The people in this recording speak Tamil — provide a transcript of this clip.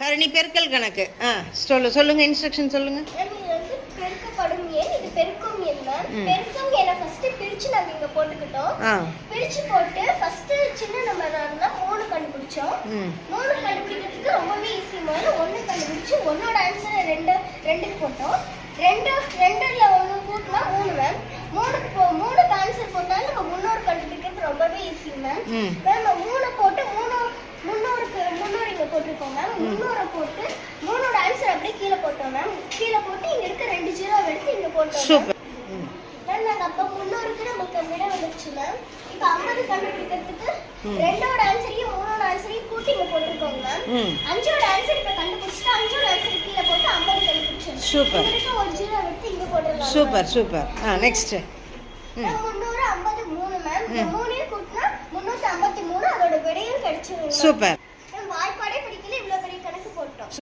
தரணி பெருக்கல் கணக்கு சொல்லுங்க இன்ஸ்ட்ரக்ஷன் சொல்லுங்க. இது வந்து பெருக்கப்படும் எண், இது பெருக்கும் எண் மேம். பெருக்கும் எண்ணை ஃபர்ஸ்ட் பிரிச்சு நாங்க இங்க போட்டுக்கிட்டோம். பிரிச்சு போட்டு ஃபர்ஸ்ட் சின்ன நம்பரா இருந்தா 3 கண்டுபிடிச்சோம். 3 கண்டுபிடிக்கிறதுக்கு ரொம்பவே ஈஸி மேம். 1 கண்டுபிடிச்சு 1ஓட ஆன்சரை 2க்கு போட்டோம். 2ல 1 கூட்டினா 3 மேம். 3க்கு ஆன்சர் போட்டாலும் நம்ம 300 கண்டுபிடிக்கிறது ரொம்பவே ஈஸி மேம். மேம் 3 போட்டு 300 இங்க போட்டுருக்கோம் மேம். 300 போட்டு 3ஓட ஆன்சர் அப்படியே கீழே போட்டோம் மேம். கீழே போட்டு இங்க இருக்க 2 ஜீரோ எடுத்து இங்க போட்டோம் மேம். நாங்க அப்ப 300க்கு நமக்கு விட வந்துச்சு மேம். இப்ப 50 கண்டுபிடிக்கிறதுக்கு 2ஓட ஆன்சரையும் 3ஓட ஆன்சரையும் கூட்டி இங்க போட்டுருக்கோம் மேம். 5ஓட ஆன்சர் இப்ப கண்டுபிடிச்சிட்டு 5ஓட ஆன்சர் கீழே போட்டு 50 கண்டுபிடிச்சோம். சூப்பர். இருக்க ஒரு ஜீரோ எடுத்து இங்க போட்டுறலாம். சூப்பர். Next 300 53 ma'am. 3 கூட்டினா 353, அதோட விடையும் கிடைச்சிரும். சூப்பர்.